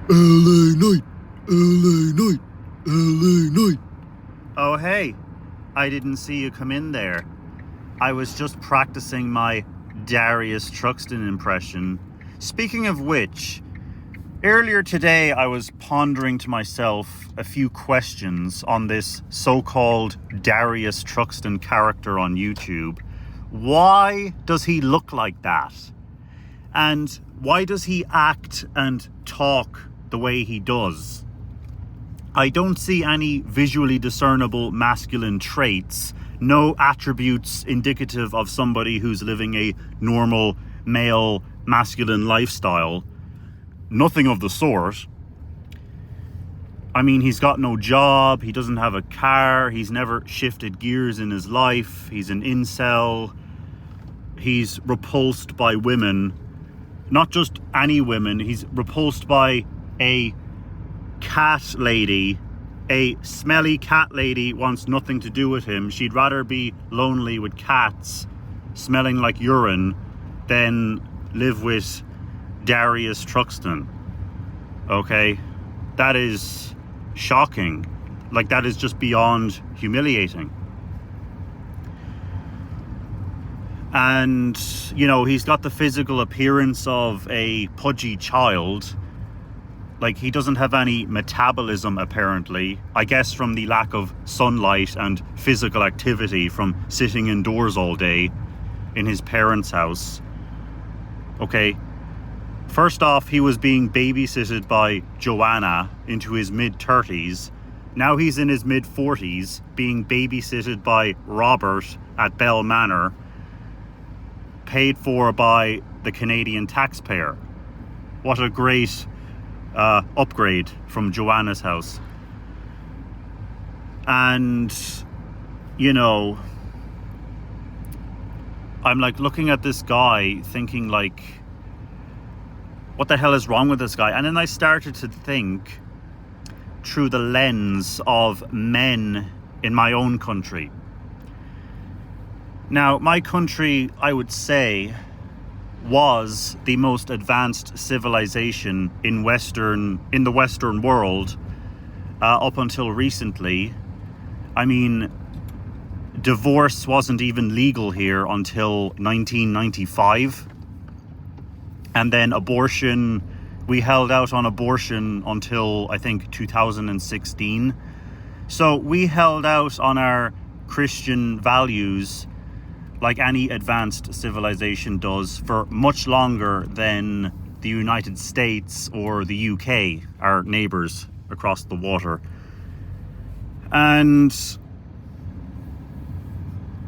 LA Night, LA Night, LA Night. Oh, hey, I didn't see you come in there. I was just practicing my Darius Truxton impression. Speaking of which, earlier today I was pondering to myself a few questions on this so-called Darius Truxton character on YouTube. Why does he look like that? And why does he act and talk the way he does? I don't see any visually discernible masculine traits, no attributes indicative of somebody who's living a normal male masculine lifestyle. Nothing of the sort. I mean, he's got no job, he doesn't have a car, he's never shifted gears in his life, he's an incel, he's repulsed by women. Not just any women, he's repulsed by a cat lady. A smelly cat lady wants nothing to do with him. She'd rather be lonely with cats smelling like urine than live with Darius Truxton. Okay? That is shocking. Like, that is just beyond humiliating. And, you know, he's got the physical appearance of a pudgy child. Like, he doesn't have any metabolism, apparently. I guess from the lack of sunlight and physical activity from sitting indoors all day in his parents' house. Okay. First off, he was being babysitted by Joanna into his mid-30s. Now he's in his mid-40s, being babysitted by Robert at Bell Manor, paid for by the Canadian taxpayer. What a great upgrade from Joanna's house. And, you know, I'm like looking at this guy thinking like, what the hell is wrong with this guy? And then I started to think through the lens of men in my own country. Now, my country, I would say, was the most advanced civilization in the Western world up until recently. I mean, divorce wasn't even legal here until 1995. And then abortion, we held out on abortion until, I think, 2016. So we held out on our Christian values like any advanced civilization does for much longer than the United States or the UK, our neighbours across the water. And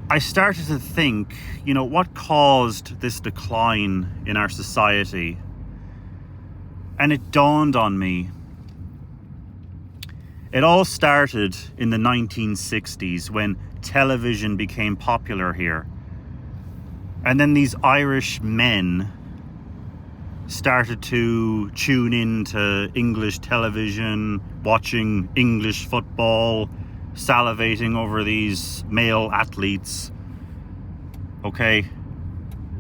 I started to think, you know, what caused this decline in our society? And it dawned on me. It all started in the 1960s when television became popular here. And then these Irish men started to tune in to English television, watching English football, salivating over these male athletes. Okay?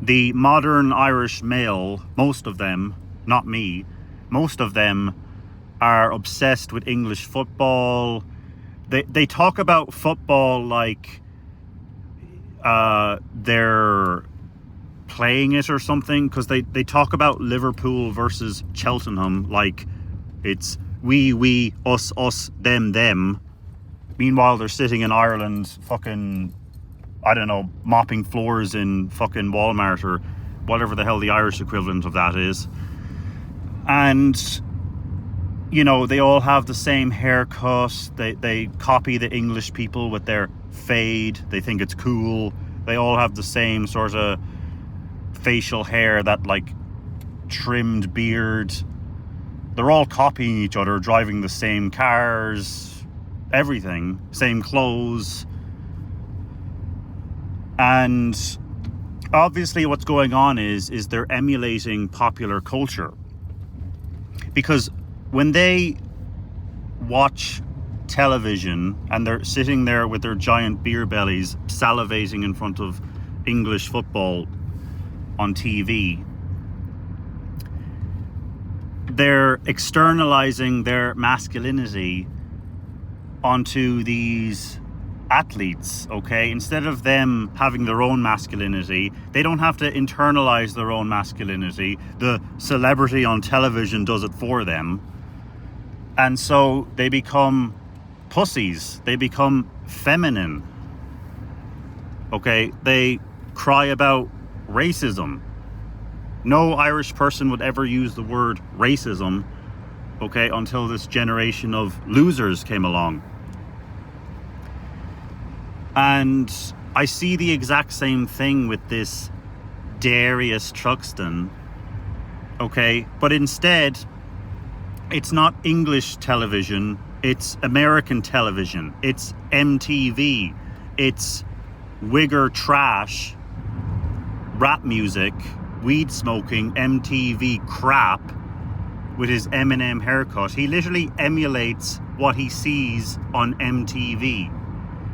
The modern Irish male, most of them, not me, most of them are obsessed with English football. They talk about football like they're playing it or something, because they talk about Liverpool versus Cheltenham like it's we, us, them. Meanwhile, they're sitting in Ireland fucking, I don't know, mopping floors in fucking Walmart or whatever the hell the Irish equivalent of that is. And, you know, they all have the same haircut. They copy the English people with their fade. They think it's cool. They all have the same sort of facial hair, that like trimmed beard. They're all copying each other, driving the same cars, everything, same clothes. And obviously what's going on is they're emulating popular culture. Because when they watch television and they're sitting there with their giant beer bellies salivating in front of English football on TV, they're externalizing their masculinity onto these athletes, okay? Instead of them having their own masculinity, they don't have to internalize their own masculinity. The celebrity on television does it for them. And so they become pussies. They become feminine. Okay? They cry about racism. No Irish person would ever use the word racism, okay, until this generation of losers came along. And I see the exact same thing with this Darius Truxton, okay? But instead, it's not English television, it's American television, it's MTV, it's wigger trash, rap music, weed smoking, MTV crap with his Eminem haircut. He literally emulates what he sees on MTV.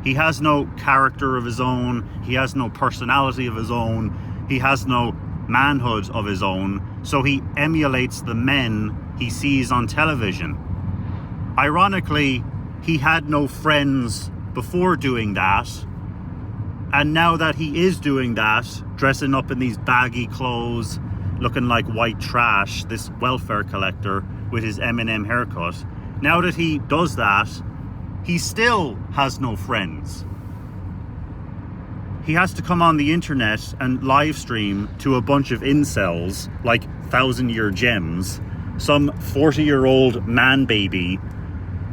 He has no character of his own. He has no personality of his own. He has no manhood of his own. So he emulates the men he sees on television. Ironically, he had no friends before doing that. And now that he is doing that, dressing up in these baggy clothes, looking like white trash, this welfare collector with his Eminem haircut, now that he does that, he still has no friends. He has to come on the internet and live stream to a bunch of incels like 1,000-Year Gems, some 40-year-old man baby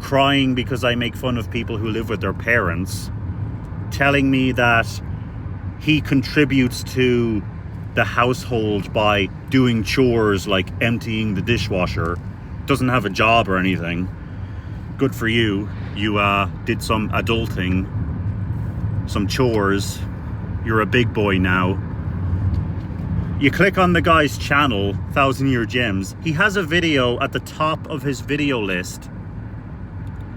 crying because I make fun of people who live with their parents, telling me that he contributes to the household by doing chores like emptying the dishwasher, doesn't have a job or anything. Good for you. You did some adulting, some chores. You're a big boy now. You click on the guy's channel, 1,000-Year Gems. He has a video at the top of his video list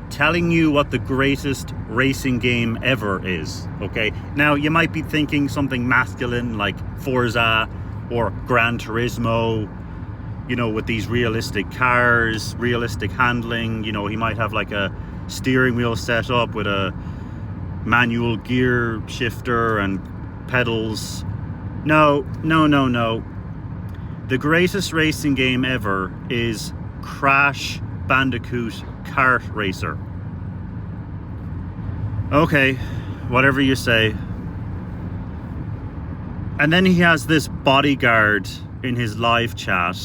telling you what the greatest racing game ever is, okay? Now, you might be thinking something masculine like Forza or Gran Turismo, you know, with these realistic cars, realistic handling. You know, he might have like a steering wheel set up with a manual gear shifter and pedals. No. The greatest racing game ever is Crash Bandicoot Kart Racer. Okay, whatever you say. And then he has this bodyguard in his live chat.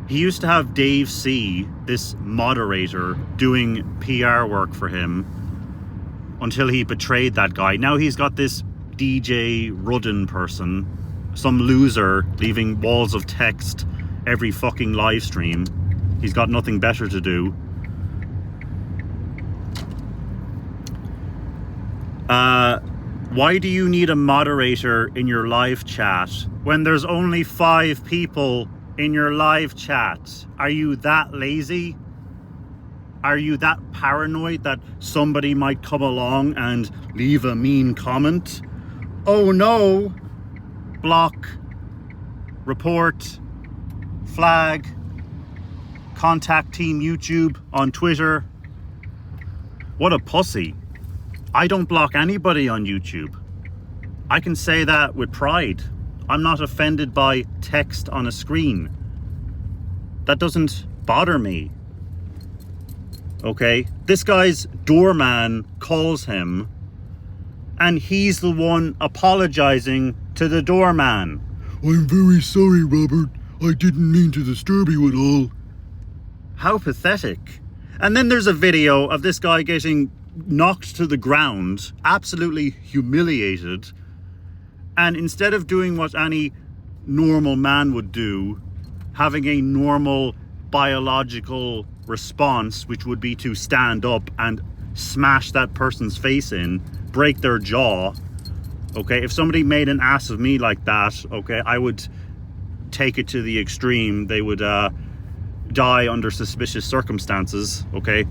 He used to have Dave C, this moderator, doing PR work for him until he betrayed that guy. Now he's got this DJ Rudden person, some loser leaving walls of text every fucking live stream. He's got nothing better to do. Why do you need a moderator in your live chat when there's only 5 people in your live chat? Are you that lazy? Are you that paranoid that somebody might come along and leave a mean comment? Oh no! Block, report, flag, contact Team YouTube on Twitter. What a pussy. I don't block anybody on YouTube. I can say that with pride. I'm not offended by text on a screen. That doesn't bother me. Okay? This guy's doorman calls him, and he's the one apologizing to the doorman. I'm very sorry, Robert. I didn't mean to disturb you at all. How pathetic. And then there's a video of this guy getting knocked to the ground, absolutely humiliated, and instead of doing what any normal man would do, having a normal biological response, which would be to stand up and smash that person's face in, break their jaw, okay? If somebody made an ass of me like that, okay, I would take it to the extreme. They would die under suspicious circumstances, okay?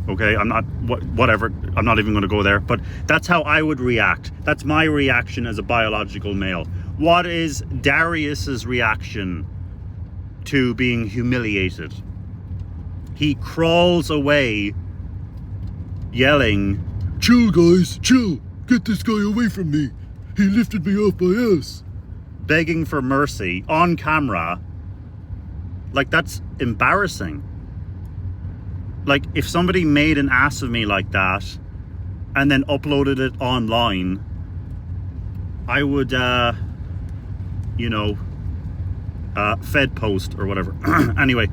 Okay, I'm not, whatever, I'm not even going to go there, but that's how I would react. That's my reaction as a biological male. What is Darius's reaction to being humiliated. He crawls away yelling, Chill, guys, chill. Get this guy away from me. He lifted me off my ass. begging for mercy on camera. Like, that's embarrassing. Like, if somebody made an ass of me like that and then uploaded it online, I would, Fed post or whatever. Anyway,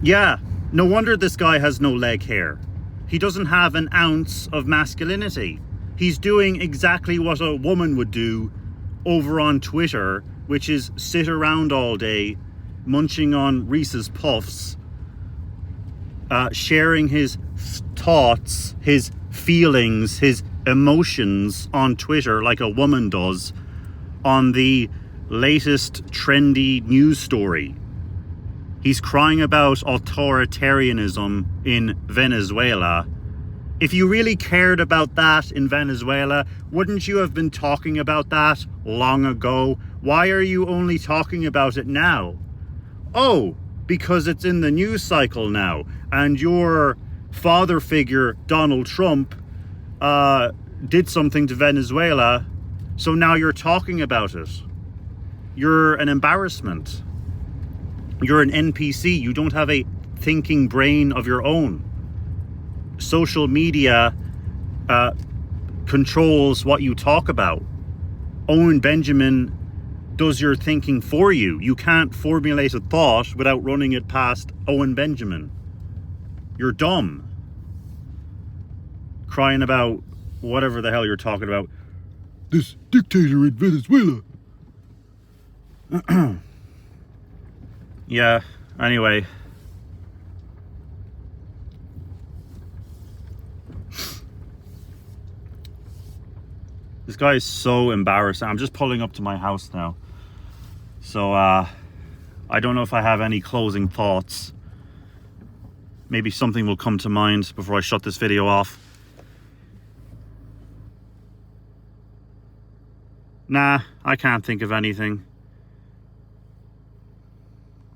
yeah, no wonder this guy has no leg hair. He doesn't have an ounce of masculinity. He's doing exactly what a woman would do over on Twitter, which is sit around all day, munching on Reese's Puffs, sharing his thoughts, his feelings, his emotions on Twitter like a woman does on the latest trendy news story. He's crying about authoritarianism in Venezuela. If you really cared about that in Venezuela, wouldn't you have been talking about that long ago? Why are you only talking about it now? Oh, because it's in the news cycle now, and your father figure, Donald Trump, did something to Venezuela, so now you're talking about it. You're an embarrassment. You're an NPC. You don't have a thinking brain of your own. Social media controls what you talk about. Owen Benjamin does your thinking for you. You can't formulate a thought without running it past Owen Benjamin. You're dumb. Crying about whatever the hell you're talking about. This dictator in Venezuela. Yeah, anyway. This guy is so embarrassing. I'm just pulling up to my house now. So, I don't know if I have any closing thoughts. Maybe something will come to mind before I shut this video off. Nah, I can't think of anything.